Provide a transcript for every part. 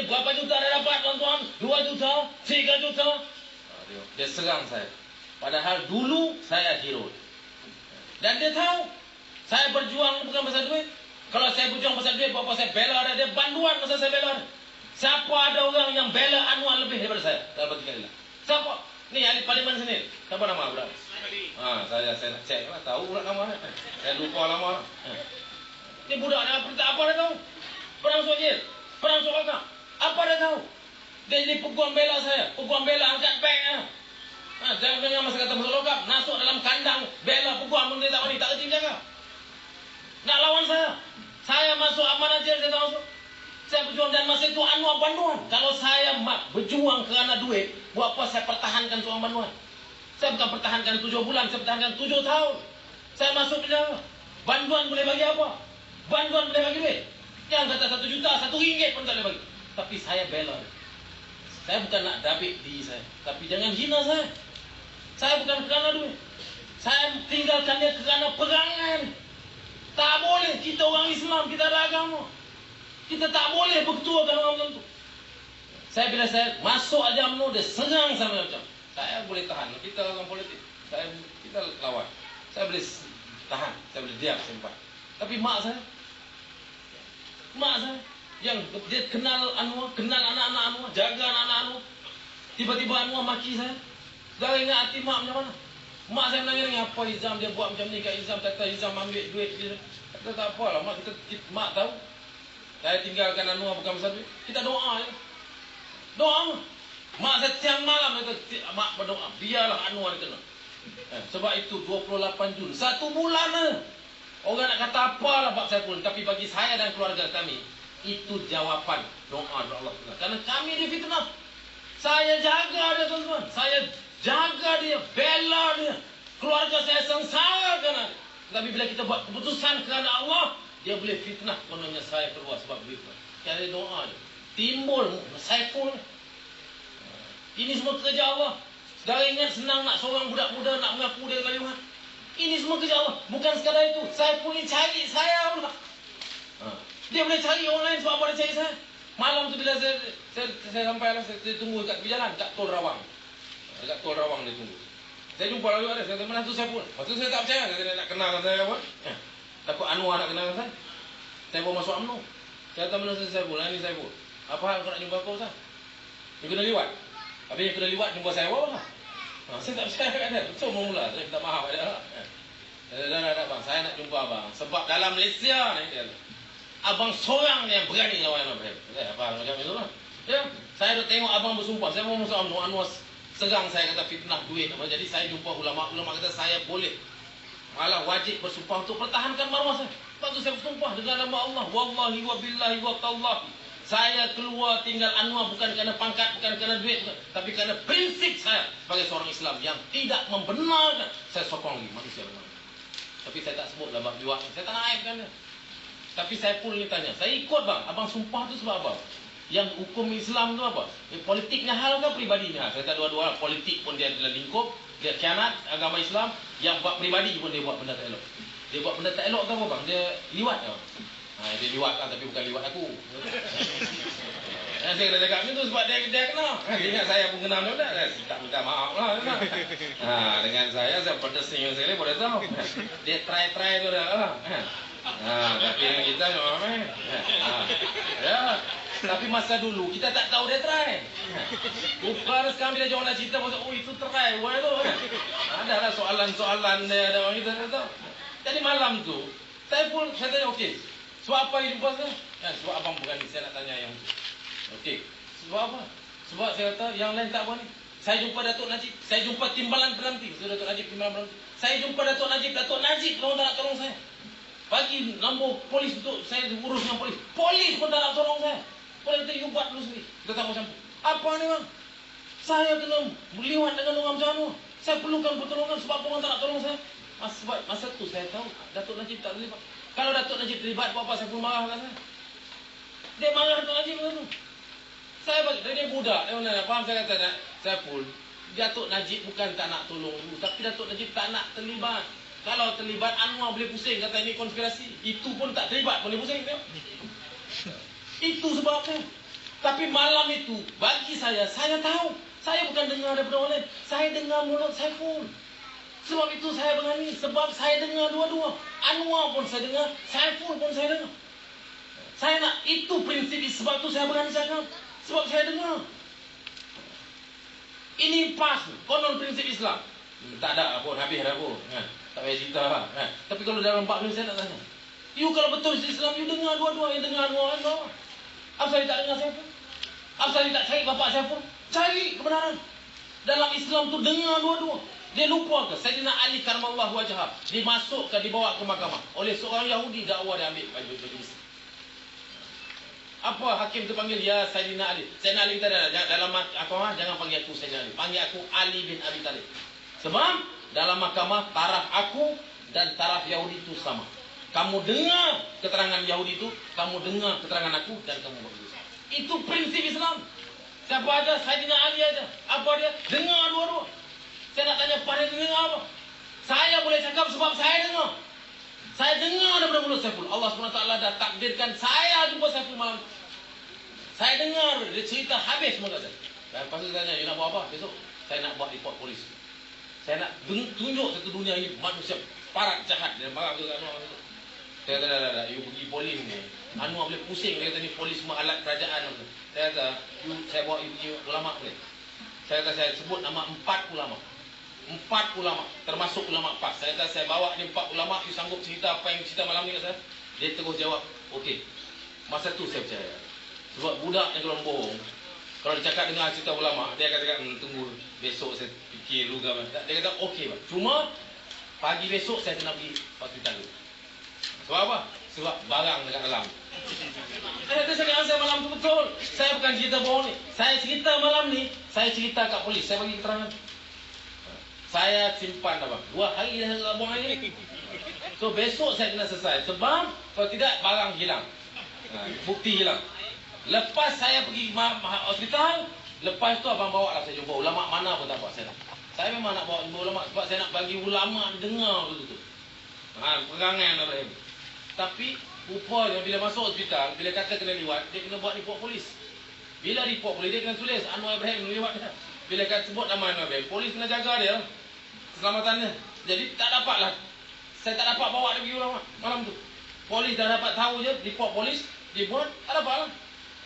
berapa juta dia dapat tuan-tuan? 2 juta, 3 juta. Dia serang saya. Padahal dulu saya hero. Dan dia tahu saya berjuang bukan pasal duit. Kalau saya berjuang pasal duit, apa saya bela dia banduan masa saya bela dia. Siapa ada orang yang bela Anwar lebih daripada saya? Tak bagi kali lah. Siapa? Ni ahli parlimen sini. Siapa nama budak? Saya nak cek lah. Tahu budak nama. Saya lupa lama. Ni budak ni apa dia tahu? Perang Sojil, perang Sokaka. Apa dia tahu? Dia jadi peguam bela saya. Peguam bela angkat bank. Jangan dengar masa kata masuk lokap. Masuk dalam kandang bela peguam benda tak mani. Tak kerti menjaga. Nak lawan saya. Saya masuk amanah jail saya tak masuk. Saya berjuang dan masa itu Anwar banduan. Kalau saya berjuang kerana duit, buat apa saya pertahankan seorang banduan? Saya bukan pertahankan 7 bulan, saya pertahankan 7 tahun. Saya masuk penjara. Banduan boleh bagi apa? Banduan boleh bagi duit. Yang kata 1 juta, 1 ringgit pun tak boleh bagi. Tapi saya bela. Saya bukan nak dabik diri saya. Tapi jangan hina saya. Saya bukan kerana duit. Saya tinggalkan dia kerana perangan. Tak boleh kita orang Islam, kita ada agama. Kita tak boleh berketuakan orang tertentu. Saya bila saya masuk aja UMNO, dia serang sama macam. Saya boleh tahan. Kita orang politik. Kita lawan. Saya boleh tahan. Saya boleh diam sempat. Tapi mak saya, yang dia kenal Anwar, kenal anak-anak Anwar, jaga anak-anak Anwar. Tiba-tiba Anwar maki saya. Dah ingat hati mak macam mana? Mak saya menangis, apa Izam dia buat macam ni kat Izam, kata Izam ambil duit dia. Kata tak apalah, mak mak tahu. Saya tinggalkan Anwar bukan pasal duit. Kita doa je. Doa. Mak saya tiang malam kata, mak berdoa, biarlah Anwar kena. Sebab itu 28 Jun, 1 bulan lah. Orang nak kata apalah bab saya pun. Tapi bagi saya dan keluarga kami, itu jawapan doa Allah. Karena kami difitnah. Saya jaga dia tuan-tuan. Saya jaga dia, bela dia. Keluarga saya sengsara kerana dia. Tapi bila kita buat keputusan kerana Allah, dia boleh fitnah kononnya saya keluar sebab duit. Cara doa dia. Timbul Saiful. Ini semua kerja Allah. Saudara ingat senang nak seorang budak muda nak mengaku dia kalimat. Ini semua kerja Allah. Bukan sekadar itu. Saiful ni cari saya pula. Dia boleh cari orang lain sebab apa dia cari saya. Malam tu bila saya sampai lah, saya tunggu kat jalan, kat Tol Rawang. Dekat Tol Rawang dia tunggu. Saya jumpa lalu ada, saya kata, mana tu Saiful? Waktu saya tak percaya, saya nak kenal dengan saya apa. Takut Anwar nak kenal dengan saya. Saya bawa masuk UMNO. Saya kata, mana Saiful? Ini Saiful. Apa hal kau nak jumpa kau, Ustaz? Dia kena liwat. Habis yang kena liwat, jumpa saya apa? Saya tak percaya kat dia. So, mula saya minta maaf kat dia. Dah, bang, saya nak jumpa abang. Sebab dalam Malaysia ni, dia, abang seorang yang berani lawan Anwar. Apa macam itu lah. Ya, saya dah tengok abang bersumpah. Saya mau masuk UMNO, Anwar serang saya kata fitnah duit. Jadi saya jumpa ulama kata saya boleh, malah wajib bersumpah untuk pertahankan maruah saya. Lepas tu saya bersumpah dengan nama Allah, wallahi wa billahi wa tallahi, saya keluar tinggal Anwar bukan kerana pangkat, bukan kerana duit, tapi kerana prinsip saya sebagai seorang Islam yang tidak membenarkan. Saya sokong lagi manusia benar. Tapi saya tak sebut lah bab jual, saya tak nak aibkan dia. Tapi saya pun ni tanya, saya ikut bang, abang sumpah tu sebab apa? Yang hukum Islam tu apa? Politiknya hal ke pribadinya hal? Saya tak dua-dua, politik pun dia adalah lingkup, dia khianat agama Islam. Yang buat pribadi pun dia buat benda tak elok. Dia buat benda tak elok ke apa bang? Dia liwat ke? Dia liwat lah, tapi bukan liwat aku. Saya kena cakap macam tu sebab dia kenal. Dia ingat saya pun kenal dia, saya tak minta maaf lah. Dengan saya pedas senyum sekali, boleh tahu. Dia try tu dah lah. Tapi dengan kita memang ya. Tapi masa dulu kita tak tahu dia try. Bukan sekarang bila orang nak cerita pasal itu try buat tu. Ada lah soalan-soalan dia ada orang kita tahu. Jadi malam tu Saiful saya tanya okey. Sebab apa dia jumpa saya? Sebab abang berani saya nak tanya yang tu. Okey. Sebab apa? Sebab saya kata yang lain tak berani. Saya jumpa Datuk Najib, saya jumpa timbalan penanti. Datuk Najib timbalan penanti. Saya jumpa Datuk Najib kalau tak nak tolong saya. Bagi nombor polis untuk saya urus dengan polis. Polis pun tak nak tolong saya. Polis kata, you buat dulu sendiri. Kita tak macam, apa ni bang? Saya kena berliwat dengan orang macam mana? Saya perlukan pertolongan sebab orang tak nak tolong saya. Sebab masa tu saya tahu Datuk Najib tak terlibat. Kalau Datuk Najib terlibat, buat apa saya pun marah kat saya. Dia marah Datuk Najib macam tu. Saya bagi, dia budak. Dia mana, faham saya kata, saya pun, Datuk Najib bukan tak nak tolong dulu. Tapi Datuk Najib tak nak terlibat. Kalau terlibat, Anwar boleh pusing. Kata ini konspirasi. Itu pun tak terlibat, boleh pusing. Tengok. Itu sebabnya. Tapi malam itu, bagi saya tahu. Saya bukan dengar daripada orang lain. Saya dengar mulut Saiful. Sebab itu saya berani. Sebab saya dengar dua-dua. Anwar pun saya dengar. Saiful pun saya dengar. Saya nak, itu prinsip. Sebab itu saya berani cakap. Sebab saya dengar. Ini pas. Konon prinsip Islam. Tak ada pun, habis dah pun. Tak payah cerita lah. Tapi kalau dalam 4 minit saya nak tanya. You kalau betul Islam, you dengar dua-dua. Yang dengar Anwar. Apa saya tak dengar Saiful? Apa saya tak cari bapak Saiful? Cari kebenaran. Dalam Islam tu dengar dua-dua. Dia lupa ke? Sayyidina Ali karamallahu wajhah dimasukkan, dibawa ke mahkamah oleh seorang Yahudi, dakwa dia ambil baju Islam. Apa hakim tu panggil? Ya Sayyidina Ali. Sayyidina Ali kata dalam mahkamah jangan panggil aku Sayyidina Ali. Panggil aku Ali bin Abi Talib. Sebab dalam mahkamah taraf aku dan taraf Yahudi itu sama. Kamu dengar keterangan Yahudi itu, kamu dengar keterangan aku dan kamu berusaha. Itu prinsip Islam. Siapa ada? Sayyidina Ali aja. Apa dia? Dengar dua-dua. Saya nak tanya pada dengar apa? Saya boleh cakap sebab saya dengar. Saya dengar daripada mulut Saiful. Allah SWT dah takdirkan saya jumpa Saiful malam. Saya dengar dia cerita habis semua kata. Dan lepas tu saya tanya, you nak buat apa besok? Saya nak buat report polis. Saya nak tunjuk satu dunia ini manusia parat jahat. Dia marah tu kat Anwar. Saya kata, dah, you pergi polis ni. Anwar boleh pusing. Dia kata ni polis semua alat kerajaan. Saya kata, saya bawa you pergi ulama boleh. Saya kata, saya sebut nama 4 ulama. 4 ulama, termasuk ulama PAS. Saya kata, saya bawa ni 4 ulama. You sanggup cerita apa yang cerita malam ni kat saya? Dia terus jawab, okey. Masa tu saya percaya. Sebab budak yang kalau bohong, kalau dia cakap dengan cerita ulama, dia akan cakap, tunggu besok saya fikir dulu. Dia kata, okey. Cuma pagi besok saya kena pergi hospital dulu. Sebab apa? Sebab barang dekat dalam. Itu saya malam tu betul. Saya bukan cerita bohong ni. Saya cerita malam ni, saya cerita kat polis. Saya bagi keterangan. Saya simpan apa? 2 hari dah tak buang lagi. So besok saya kena selesai. Sebab kalau tidak barang hilang. Bukti hilang. Lepas saya pergi hospital, lepas tu abang bawa lah saya jumpa ulama mana pun tak apa saya nak. Saya memang nak bawa ulama sebab saya nak bagi ulama dengar betul-betul. Perangai Ibrahim. Tapi rupanya bila masuk hospital, bila kata kena liwat, dia kena buat report polis. Bila report polis, dia kena tulis Anwar Ibrahim liwat dia. Bila kata sebut nama Anwar Ibrahim, polis kena jaga dia keselamatannya. Jadi tak dapatlah. Saya tak dapat bawa dia pergi ulama malam tu. Polis dah dapat tahu je, report polis dibuat, tak dapat lah.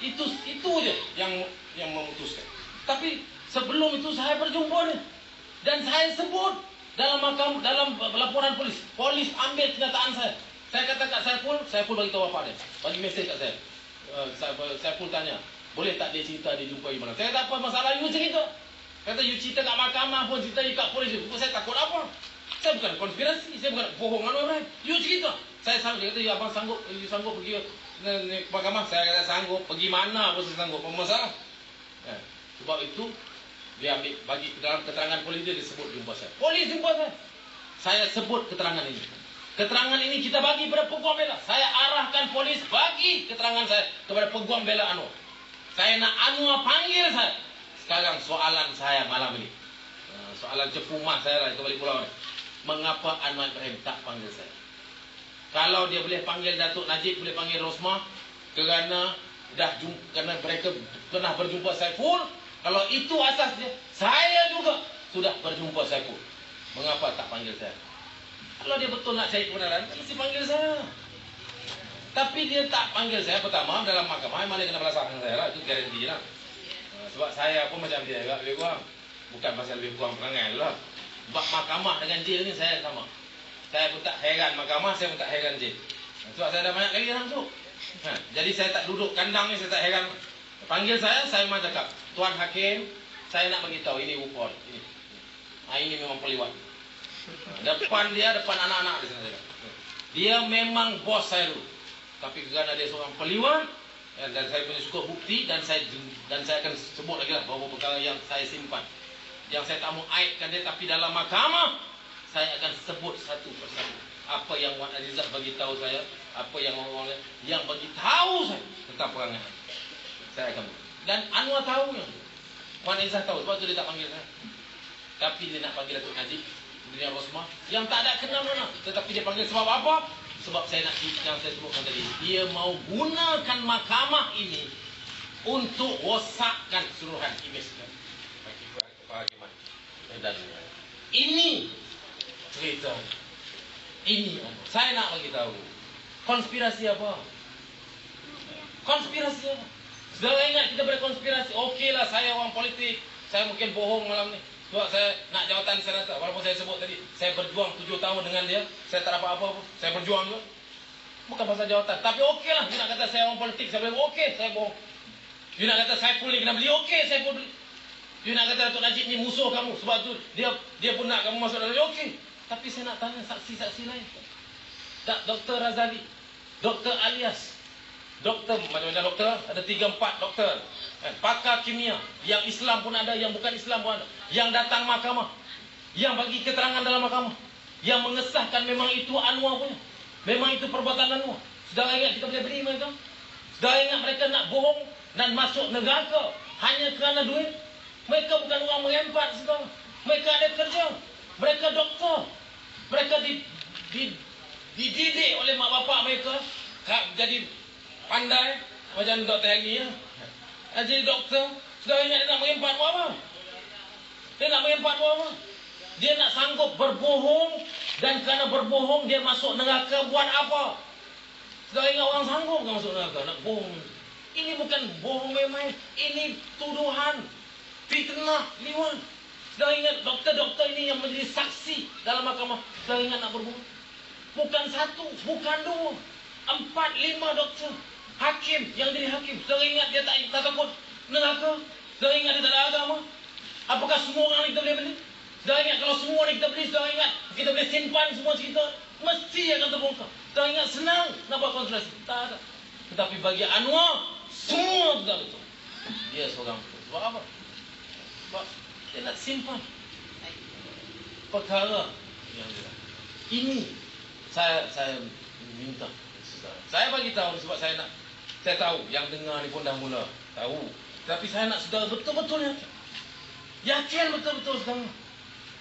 Itu je yang memutuskan. Tapi sebelum itu saya berjumpa dia. Dan saya sebut dalam laporan polis. Polis ambil kenyataan saya. Saya kata kat Saiful bagi tahu bapak dia. Bagi mesej kat saya. Saiful tanya, boleh tak dia cerita dia jumpa mana? Saya kata apa masalah you cerita? Kata you cerita kat mahkamah pun cerita you kat polis. Saya takut apa? Saya bukan konspirasi, saya bukan bohongan orang. You cerita. Saya sanggup, dia kata you abang sanggup pergi ke mahkamah. Saya kata sanggup, pergi mana pun saya sanggup. Apa masalah? Sebab itu dia ambil bagi dalam keterangan polis dia disebut jumpa saya. Polis jumpa saya. Saya sebut keterangan ini. Keterangan ini kita bagi kepada peguam bela. Saya arahkan polis bagi keterangan saya kepada peguam bela Anwar. Saya nak Anwar panggil saya. Sekarang soalan saya malam ini. Soalan cepu mak saya lah kembali pulau ni. Mengapa Anwar Ibrahim tak panggil saya? Kalau dia boleh panggil Datuk Najib, boleh panggil Rosmah, kerana kerana mereka pernah berjumpa Saiful. Kalau itu asasnya, saya juga sudah berjumpa Saiful. Mengapa tak panggil saya? Kalau dia betul nak cari kebenaran, mesti panggil saya. Tapi dia tak panggil saya. Pertama, dalam mahkamah memang dia kena belasah dengan saya lah. Itu garanti lah. Sebab saya pun macam dia agak lebih kurang. Bukan pasal lebih kurang perangai lah. Sebab mahkamah dengan jail ni saya sama. Saya pun tak heran mahkamah, saya pun tak heran jail. Sebab saya dah banyak kali dah masuk. Jadi saya tak duduk kandang ni, saya tak heran. Panggil saya memang cakap, Tuan Hakim, saya nak bagi tahu ini report. Ini memang peliwat. Depan anak-anak di sana. Dia memang bos saya dulu. Tapi kerana dia seorang peliwat, dan saya punya cukup bukti, dan saya akan sebut lagi lah beberapa perkara yang saya simpan. Yang saya tak mau aibkan dia, tapi dalam mahkamah, saya akan sebut satu persatu. Apa yang Wan Azizah bagi tahu saya, apa yang orang yang bagi tahu saya tentang perangai. Saya akan. Dan Anwar tahu yang Wan Azizah tahu, sebab tu dia tak panggil saya. Tapi dia nak panggil Datuk Najib, Dunia Rosmah, yang tak ada kenal mana. Tetapi dia panggil sebab apa? Sebab saya nak yang saya sebutkan tadi. Dia mau gunakan mahkamah ini untuk rosakkan keseluruhan imej kehakiman dan ini cerita ini. Saya nak bagi tahu konspirasi apa? Konspirasi apa? Saudara ingat kita berkonspirasi. Okeylah, saya orang politik, saya mungkin bohong malam ni sebab saya nak jawatan senator. Walaupun saya sebut tadi saya berjuang 7 tahun dengan dia, saya tak dapat apa-apa, saya berjuang juga. Bukan pasal jawatan. Tapi okeylah, you nak kata saya orang politik, saya boleh okey, saya bohong. You nak kata saya pun kena beli, okey, saya pun beli. You nak kata Datuk Najib ni musuh kamu sebab tu dia pun nak kamu masuk dalam, okey. Tapi saya nak tanya saksi-saksi lain. Dr. Razali, Dr. Alias, doktor, macam-macam doktor, ada 3-4 doktor, pakar kimia, yang Islam pun ada, yang bukan Islam pun ada, yang datang mahkamah, yang bagi keterangan dalam mahkamah, yang mengesahkan memang itu Anwar punya, memang itu perbuatan Anwar. Saudara ingat kita boleh beri mereka? Saudara ingat mereka nak bohong dan masuk neraka hanya kerana duit? Mereka bukan orang mengempat, saudara. Mereka ada kerja, mereka doktor, mereka dididik oleh mak bapak mereka jadi pandai macam Dr. Hagi ya. Jadi doktor, sudah ingat dia nak mengempat buat apa? Dia nak mengempat buat apa? Dia nak sanggup berbohong dan kerana berbohong dia masuk neraka buat apa? Sudah ingat orang sanggup kan masuk neraka nak bohong? Ini bukan bohong main-main, ini tuduhan, fitnah, liwan. Sudah ingat doktor-doktor ini yang menjadi saksi dalam mahkamah. Sudah ingat nak berbohong? Bukan 1, bukan 2, 4, 5 doktor. Hakim yang jadi hakim. Saudara ingat dia tak takut neraka? Saudara ingat dia tak ada agama? Apakah semua orang kita boleh beli? Saudara ingat kalau semua ni kita beli, saudara ingat kita boleh simpan semua cerita? Mesti akan terbongkar. Saudara ingat senang nak buat konspirasi? Tak ada. Tetapi bagi Anwar, semua betul-betul. Dia seorang betul. Sebab apa? Sebab dia nak simpan perkara yang dia. Ini saya minta. Saya bagi tahu sebab saya tahu yang dengar ni pun dah mula tahu. Tapi saya nak saudara betul-betul yakin betul-betul saudara.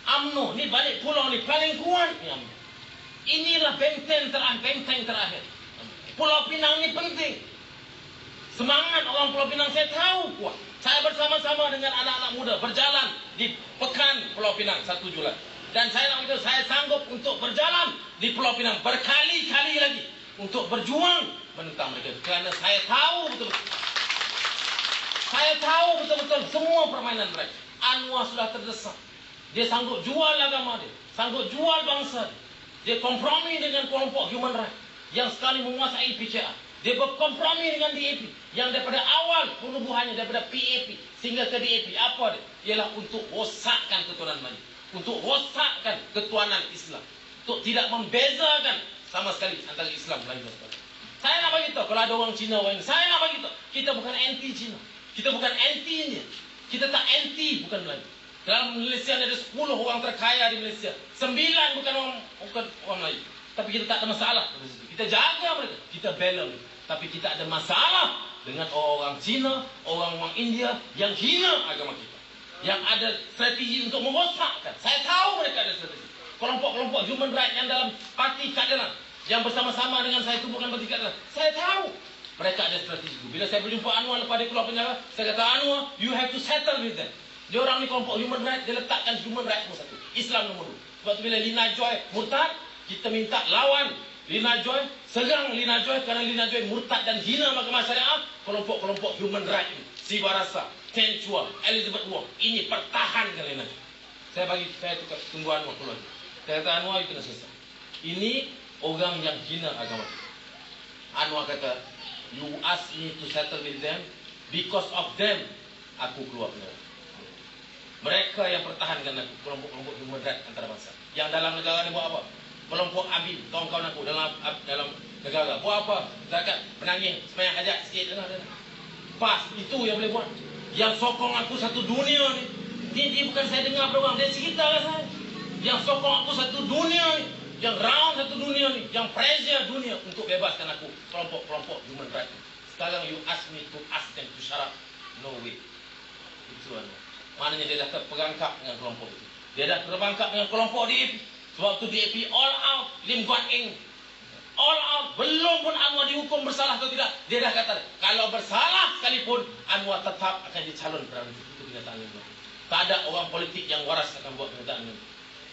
UMNO ni balik pulau ni paling kuat ni UMNO. Inilah benteng terakhir. Pulau Pinang ni penting. Semangat orang Pulau Pinang saya tahu kuat. Saya bersama-sama dengan anak-anak muda berjalan di Pekan Pulau Pinang 1 Julai. Dan saya nak beritahu, saya sanggup untuk berjalan di Pulau Pinang berkali-kali lagi untuk berjuang menentang mereka. Kerana saya tahu betul-betul. Saya tahu betul-betul semua permainan mereka. Anwar sudah terdesak. Dia sanggup jual agama dia. Sanggup jual bangsa dia. Dia kompromi dengan kelompok human rights yang sekali menguasai PCA. Dia berkompromi dengan DAP yang daripada awal penubuhannya daripada PAP sehingga ke DAP. Apa dia? Ialah untuk rosakkan ketuhanan Melayu. Untuk rosakkan ketuhanan Islam. Untuk tidak membezakan sama sekali antara Islam Melayu dan sebagainya. Saya nak bagi tahu kalau ada orang Cina orang ini, saya nak bagi tahu kita bukan anti Cina. Kita bukan anti India. Kita tak anti bukan Melayu. Dalam Malaysia ada 10 orang terkaya di Malaysia. 9 bukan orang Melayu. Tapi kita tak ada masalah. Kita jaga mereka. Kita bela mereka. Tapi kita ada masalah dengan orang Cina, orang India yang hina agama kita. Yang ada strategi untuk merosakkan. Saya tahu mereka ada strategi. Kelompok-kelompok human rights yang dalam parti keadilan yang bersama-sama dengan saya itu bukan parti keadilan. Saya tahu mereka ada strategi. Bila saya berjumpa Anwar lepas dia keluar penjara, saya kata, Anwar, you have to settle with them. Dia orang ni kelompok human rights, dia letakkan human rights nombor 1, Islam nombor 2. Sebab tu bila Lina Joy murtad, kita minta lawan Lina Joy, serang Lina Joy kerana Lina Joy murtad dan hina mahkamah syariah. Kelompok-kelompok human rights ini, Siva Rasa, Ken Chua, Elizabeth Wong, ini pertahankan Lina Joy. Saya tunggu Anwar keluar. Saya kata, Anwar, you kena selesai. Ini orang yang hina agama. Anwar kata, you ask me to settle with them, because of them, aku keluar penjara. Mereka yang pertahankan aku, kelompok-kelompok human rights antarabangsa. Yang dalam negara ni buat apa? Kelompok Abi, kawan-kawan aku dalam negara. Buat apa? Zakat, menangis, semayang hajat sikit. Pas, itu yang boleh buat. Yang sokong aku satu dunia ni. Dia bukan saya dengar pada orang, dia cerita lah saya. Yang sokong aku satu dunia ni. Yang round satu dunia ni. Yang pressure dunia untuk bebaskan aku. Kelompok-kelompok human rights. Sekarang you ask me to ask them to shut up. No way. Itu maknanya dia dah terperangkap dengan kelompok itu. Dia dah terperangkap dengan kelompok DAP. Sebab tu DAP all out, Lim Guan Eng all out, belum pun Anwar dihukum bersalah atau tidak, dia dah kata kalau bersalah sekalipun Anwar tetap akan dicalon perdana. Itu kenyataan ini. Tak ada orang politik yang waras akan buat kenyataan ini.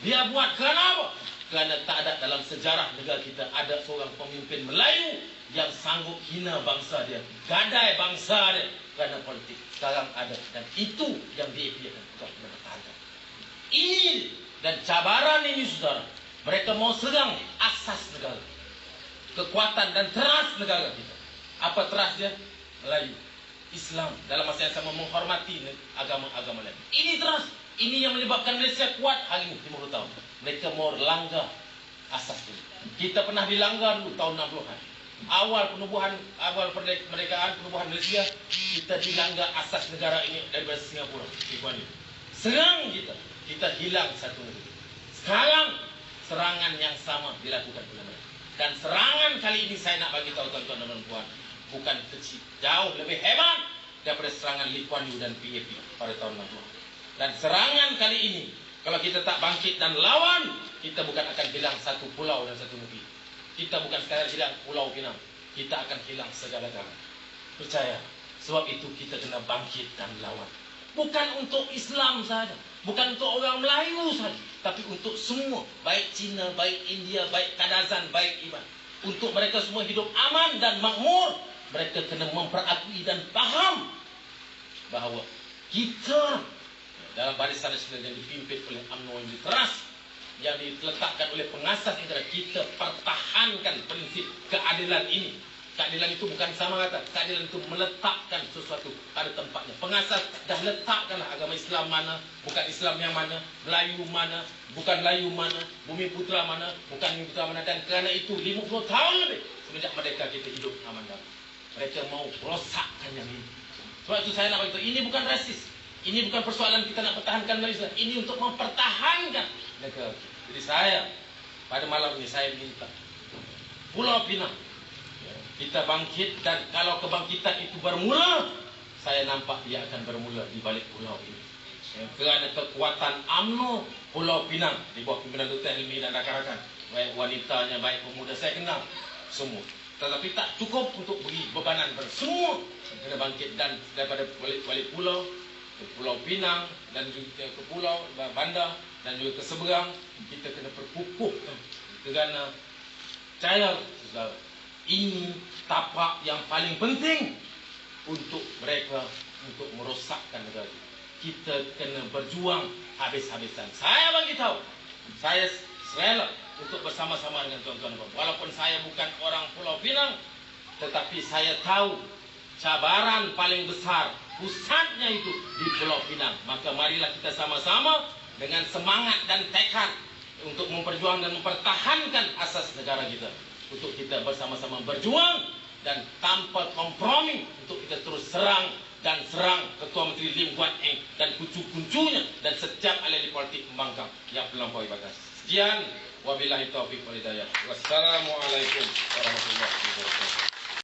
Dia buat kerana apa? Kerana tak ada dalam sejarah negara kita ada seorang pemimpin Melayu yang sanggup hina bangsa dia, gadai bangsa dia kerana politik. Sekarang ada, dan itu yang DAP akan mempertahankan. Ini dan cabaran ini, saudara, mereka mau serang asas negara, kekuatan dan teras negara kita. Apa teras dia? Melayu, Islam, dalam masa yang sama menghormati agama-agama lain. Ini teras. Ini yang menyebabkan Malaysia kuat hari ini 50 tahun. Mereka mau langgar asas ini. Kita pernah dilanggar dulu tahun 60-an. Awal kemerdekaan penubuhan Malaysia, kita dilanggar asas negara ini daripada Singapura. Serang kita hilang satu negeri. Sekarang serangan yang sama dilakukan oleh mereka. Dan serangan kali ini saya nak bagi tahu tuan-tuan dan puan, bukan kecil, jauh lebih hebat daripada serangan Lee Kuan Yew dan PAP pada tahun 60. Dan serangan kali ini, kalau kita tak bangkit dan lawan, kita bukan akan hilang satu pulau dan satu negeri. Kita bukan sekadar hilang Pulau Pinang, kita akan hilang segala-galanya. Percaya, sebab itu kita kena bangkit dan lawan. Bukan untuk Islam saja, bukan untuk orang Melayu saja, tapi untuk semua, baik Cina, baik India, baik Kadazan, baik Iban. Untuk mereka semua hidup aman dan makmur, mereka kena memperakui dan faham bahawa kita dalam barisan nasional yang dipimpin oleh UMNO yang teras, yang diletakkan oleh pengasas negara, kita pertahankan prinsip keadilan ini. Keadilan itu bukan sama kata, keadilan itu meletakkan sesuatu pada tempatnya. Pengasas dah letakkanlah agama Islam mana, bukan Islam yang mana, Melayu mana, bukan Melayu mana, Bumi Putra mana, bukan Bumi Putra mana. Dan kerana itu 50 tahun lebih semenjak merdeka kita hidup aman damai. Mereka mau rosakkan yang ini. Sebab itu saya nak beritahu, ini bukan rasis. Ini bukan persoalan kita nak pertahankan Malaysia. Ini untuk mempertahankan negara. Jadi saya, pada malam ini saya minta Pulau Pinang, kita bangkit, dan kalau kebangkitan itu bermula, saya nampak dia akan bermula di balik pulau ini. Kerana kekuatan UMNO Pulau Pinang di bawah pimpinan Dr. Helmi dan rakan-rakan, baik wanitanya, baik pemuda, saya kenal semua. Tetapi tak cukup untuk beri bebanan pada semua. Kena bangkit, dan daripada balik pulau ke Pulau Pinang, dan juga ke Pulau Bandar, dan juga ke seberang, kita kena perkukuhkan. Kerana percaya, saudara, ini tapak yang paling penting untuk mereka untuk merosakkan negara kita. Kena berjuang habis-habisan. Saya bagi tahu, saya rela untuk bersama-sama dengan tuan-tuan. Walaupun saya bukan orang Pulau Pinang, tetapi saya tahu cabaran paling besar, pusatnya itu di Pulau Pinang. Maka marilah kita sama-sama dengan semangat dan tekad untuk memperjuangkan dan mempertahankan asas negara kita. Untuk kita bersama-sama berjuang dan tanpa kompromi untuk kita terus serang Ketua Menteri Lim Guat Eng dan kuncu-kuncunya dan setiap ahli politik pembangkang yang melampaui batas. Sekian, wabillahi taufiq wal hidayah. Wassalamualaikum warahmatullahi wabarakatuh.